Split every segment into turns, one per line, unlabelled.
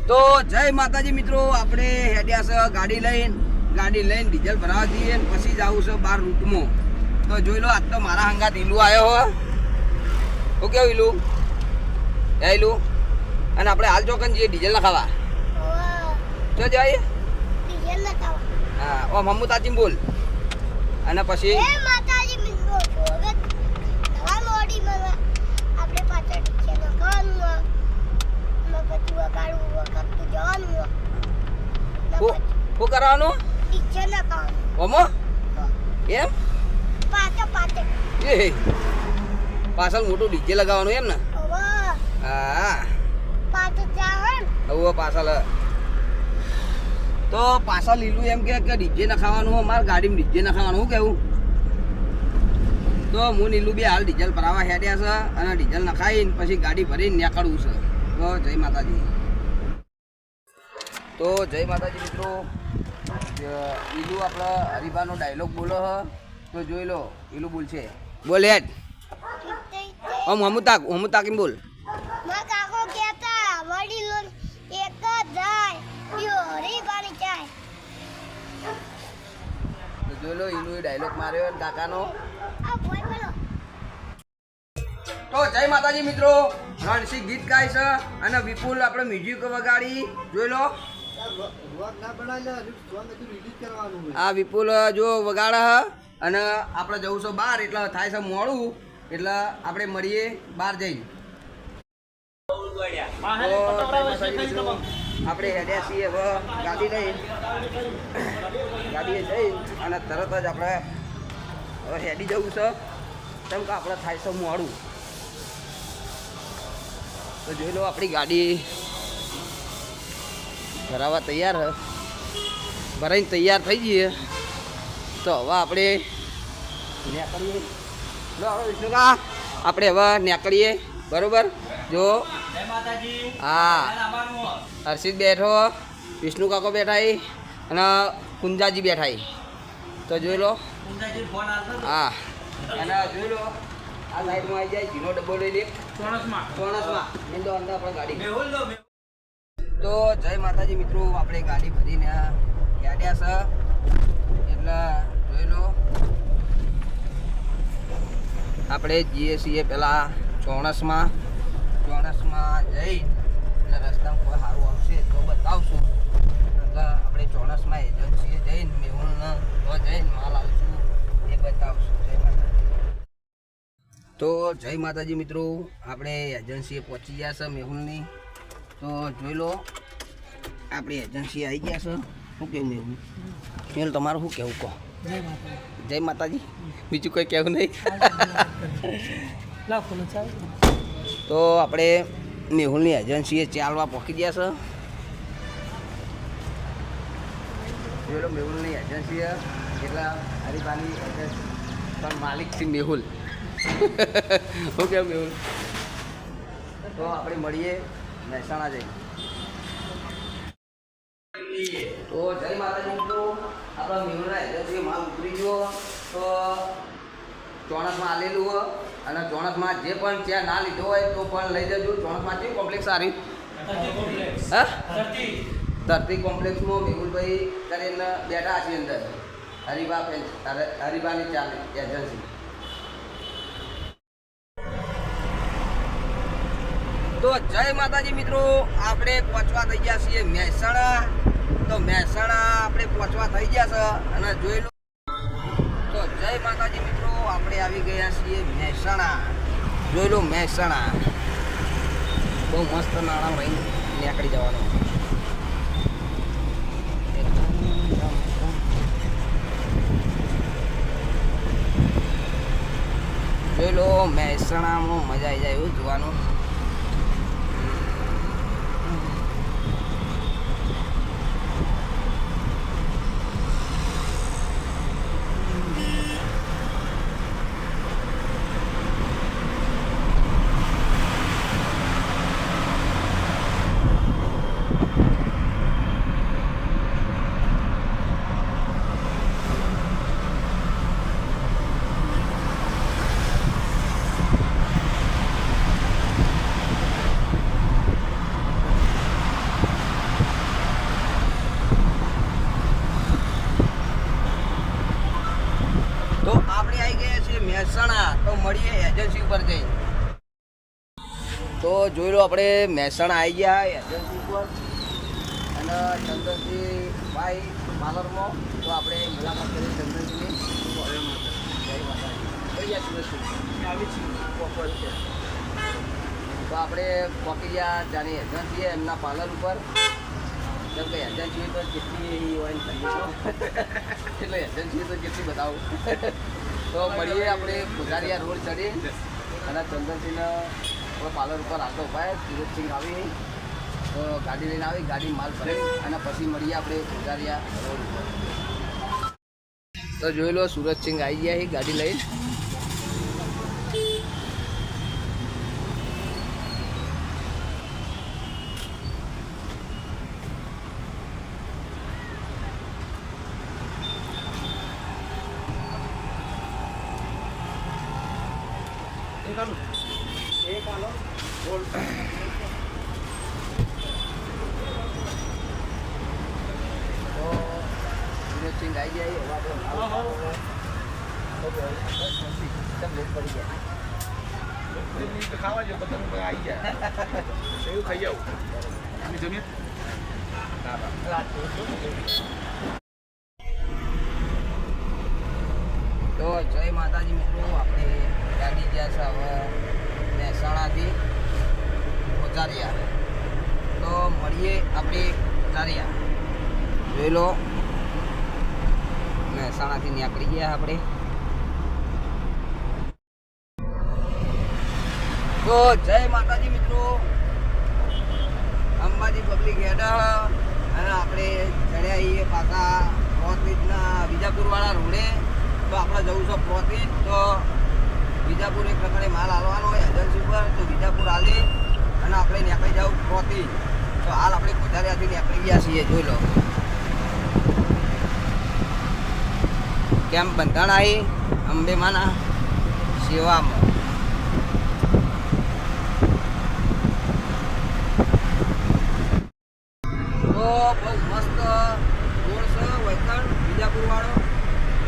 તો જય માતાજી મિત્રો, આપણે હેડ્યા છે ગાડી લઈને ડીઝલ ભરાવા જઈએ પછી જવું છે 12 રૂટમાં. તો જોઈ લો, આજ તો મારા હંગાત ઈલું આવ્યો હો. શું કેવું ઈલું? ઈલું અને આપણે હાલ ચોકન જઈએ ડીઝલ નખાવા. તો જઈએ
ડીઝલ નખાવા.
હા, ઓ મમ્મુ તાચી બોલ. અને પછી
માતાજી મિત્રો હવે ધવા મોડી માં આપણે પાછળ ડીઝલ નખાવાનું. પછી વગાડવું વખત જવાનું.
શું કરવાનું?
ડીઝલ નખાવાનું.
ઓમો એમ
પાછળ
એ પાછળ મોટું ડીજે લગાવવાનું એમ ને?
હવે
હા
પાછળ જાવન
હવે પાછળ તો પાછળ લીલું એમ કે ડીજે નખાવાનું. મારે ગાડીમાં ડીજે નખાવાનું. શું કેવું? તો હું નીલું બી હાલ ડીઝલ ભરાવા હેડ્યા છે અને ડીઝલ નખાઈને પછી ગાડી ભરીને નીકળવું છે. તો જય માતાજી. તો જય માતાજી મિત્રો, ઈલું આપણે હરિભાનો ડાયલોગ બોલો હ. તો જોઈ લો, ઈલું બોલ છે. બોલ હેડ. હમુ તાકીમ બોલ.
માં કાકો કહેતા વડીલો એક જ જાય યો હરીબાની જાય.
તો જોઈ લો, ઈલું ડાયલોગ માર્યો કાકાનો.
આ બોય બોલો.
તો જય માતાજી મિત્રો, રણસિંહ ગીત ગાય છે અને વિપુલ આપણે મ્યુઝિક વગાડી. જોઈ લો, આ વિપુલ જો વગાડે હ અને આપણે જવું છે બહાર, એટલે થાય છે મોડું, એટલે આપણે મળીએ બહાર જઈને. આપણે હેડ્યા છીએ હવે ગાડીએ જઈ અને તરત જ આપણે હવે હેડી જવું છે, કેમ કે આપણે થાય છે મોડું. તો જોઈ લો, આપણી ગાડી ભરાવા તૈયાર હ, ભરાઈને તૈયાર થઈ જઈએ. તો હવે આપણે નીકળીએ. લો હવે વિષ્ણુકા, આપણે હવે નીકળીએ. બરોબર? જો હા, હર્ષિત બેઠો, વિષ્ણુ કાકો બેઠા અને કુંજાજી બેઠા. તો જોઈ લો. હા, અને જોઈ લો, આ સાઈડમાં આવી જાય જીનો ડબ્બો લઈ લે. ચોણસમાં મેં તો અંદર આપણે ગાડી. તો જય માતાજી મિત્રો, આપણે ગાડી ભરીને યાડ્યા છે, એટલે જોઈ લો આપણે જઈએ છીએ પેલા ચોણસમાં જઈ એટલે રસ્તામાં કોઈ સારું આવશે તો બતાવશું. એટલે આપણે ચોણસમાં એજન્સીએ જઈને મેહુલને તો જઈને માલ આવશું એ બતાવશું. જય માતાજી. તો જય માતાજી મિત્રો, આપણે એજન્સીએ પહોંચી ગયા છે મેહુલની. તો જોઈ લો, આપણી એજન્સી આવી ગયા છે. શું કેવું મેહુલ? મેહુલ તમારું શું કહેવું કહો? જય માતાજી. બીજું કોઈ કહેવું નહીં? તો આપણે મેહુલની એજન્સીએ ચાલવા પહોંચી ગયા છે. જોઈ લો, મેહુલની એજન્સી એટલે હરિભાની એજન્સી પણ માલિક છે મેહુલ. શું કેવું મેહુલ? તો આપણે મળીએ મહેસાણા જઈને. તો જય માતાજી મિત્રો, આપણા મેહુલના એજન્સીએ માલ ઉતરી ગયો. તો ચોણસમાં આલેલું હોય અને ચોણસમાં જે પણ ત્યાં ના લીધો હોય તો પણ લઈ જજો. ચોણસમાં કેવું કોમ્પ્લેક્સ સારી? હા, ધરતી કોમ્પ્લેક્સમાં મેહુલભાઈ કરીને બેઠા છે અંદર. હરિભાની ચાલે એજન્સી. તો જય માતાજી મિત્રો, આપણે પહોંચવા થઈ ગયા છીએ મહેસાણા. તો મહેસાણા આપણે પહોંચવા થઈ ગયા છે અને જોઈ લો. તો જય માતાજી મિત્રો, આપણે આવી ગયા છીએ મહેસાણા. જોઈ લો મહેસાણા, બહુ મસ્ત નાણાં રહીને નીકળી જવાનું. જોઈ લો, મહેસાણામાં મજા આવી જાય એવું જોવાનું. એજન્સી ઉપર જઈ. તો જોઈ લો આપણે મહેસાણા આવી ગયા એજન્સી ઉપર અને ચંદનસિંહ ભાઈ પાર્લરમાં. તો આપણે મુલાકાત કરી ચંદનસિંહની. તો આપણે પહોંચી ગયા જાની એજન્સી એમના પાર્લર ઉપર. કેમ કે એજન્સી તો જેટલી હોય એટલે એજન્સી તો જેટલી બતાવું. તો મળીએ આપણે પુજારીયા રોડ ચડી અને ચંદનસિંહના આપણે પાર્લર ઉપર આવતો ઉપાય. સુરજસિંહ આવી તો ગાડી લઈને આવી, ગાડી માલ ભરે અને પછી મળીએ આપણે પુજારીયા રોડ ઉપર. તો જોઈ લો સુરજસિંહ આવી ગયા ગાડી લઈ. સુરજસિંહ આવી ગયા
ખાવા જો બધા આવી ગયા એવું ખાઈ આવું જમીન.
તો જય માતાજી મિત્રો, આપણે ગાડી ગયા છે હવે મહેસાણાથી કોચારિયા. તો મળીએ આપણે કોચારિયા. જોઈ લો મહેસાણાથી નીકળી ગયા આપણે. તો જય માતાજી મિત્રો, અંબાજી પબ્લિક હેડા અને આપણે ચડ્યા આવીએ પાછા પ્રોતિજના વિજાપુરવાળા રોડે. તો આપણે જવું છે પ્રોતિજ. તો વિજાપુર એક પ્રકારે માલ હાલવાનો હોય એજન્સી ઉપર. તો વિજાપુર હાલી અને આપણે નીકળી જવું પ્રોતિજ. તો હાલ આપણે કોચારિયાથી નીકળી ગયા છીએ. જોઈ લો કેમ બંધાણ આવી અંબેમાના સેવામાં. તો બહુ મસ્ત રોડ છે વૈકણ વિજાપુર વાળો.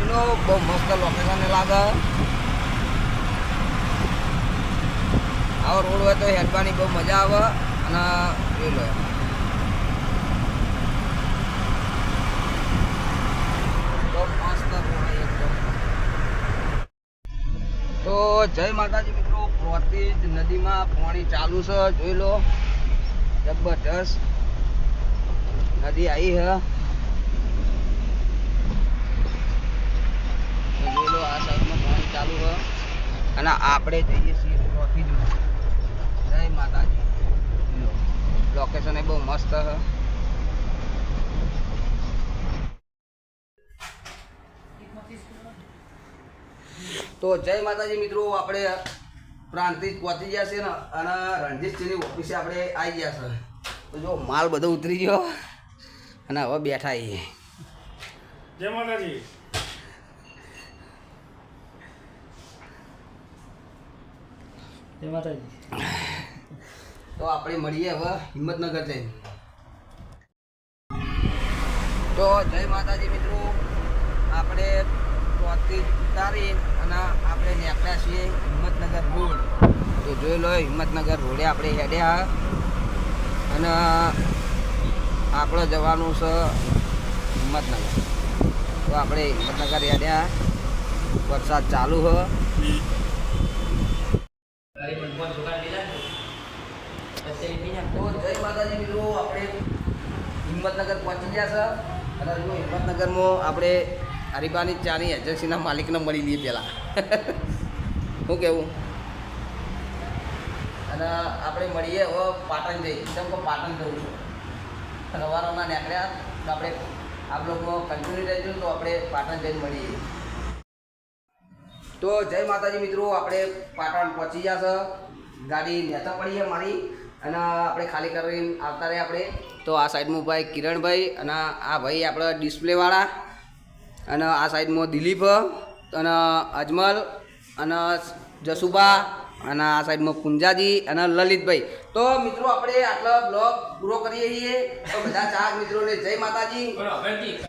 એનો બહુ મસ્ત લોકેશન લાગે. આવો રોડ હોય તો હેડવાની બહુ મજા આવે. અને એ લો બહુ મસ્ત રોડ એકદમ. તો જય માતાજી મિત્રો, પ્રોતિજ નદીમાં પાણી ચાલુ છે. જોઈ લો જબરદસ્ત નદી આવી હે. જોઈ લો આ સાઈડમાં પાણી ચાલુ છે અને આપણે જઈએ છીએ પ્રોતિજમાં. જય માતાજી. લોકેશન એ બહુ મસ્ત છે. તો જય માતાજી મિત્રો, આપણે પ્રાંતિજ પહોંચી ગયા છે ને અને રણજીતસિંહની ઓફિસે આપણે આવી ગયા છે. તો જો માલ બધો ઉતરી ગયો અને હવે બેઠા છીએ.
જય માતાજી. જય માતાજી.
તો આપણે મળીએ હવે હિંમતનગર જઈને. તો જય માતાજી મિત્રો, આપણે પ્રોતિજ ઉતારી અને આપણે નીકળ્યા છીએ હિંમતનગર રોડ. તો જોઈ લો હિંમતનગર રોડે આપણે હેડ્યા અને આપણે જવાનું છે હિંમતનગર. તો આપણે હિંમતનગર હેડ્યા. વરસાદ ચાલુ છે. તો જય માતાજી મિત્રો, આપણે હિંમતનગર પહોંચી ગયા છે અને જો હિંમતનગરમાં આપણે હરિબાની ચાની એજન્સીના માલિકને મળી લઈએ પહેલાં. શું કહેવું? અને આપણે મળીએ હવે પાટણ જઈએ. કેમ કે પાટણ જવું છે. રવાના નીકળ્યા તો આપણે આ બ્લોગમાં કન્ટિન્યુ રહેજો. તો આપણે પાટણ જઈને મળીએ. તો જય માતાજી મિત્રો, આપણે પાટણ પહોંચી ગયા છે. ગાડી નેતા પડી છે મારી અને આપણે ખાલી કરીને આવતા રહે આપણે. તો આ સાઈડમાં ભાઈ કિરણભાઈ અને આ ભાઈ આપણે ડિસ્પ્લેવાળા અને આ સાઈડમાં દિલીપ અને અજમલ અને જસુબા અને આ સાઈડમાં પુંજાજી અને લલિતભાઈ. તો મિત્રો આપણે આટલો બ્લોગ પૂરો કરીએ છીએ. તો બધા ચાર મિત્રોને જય માતાજી.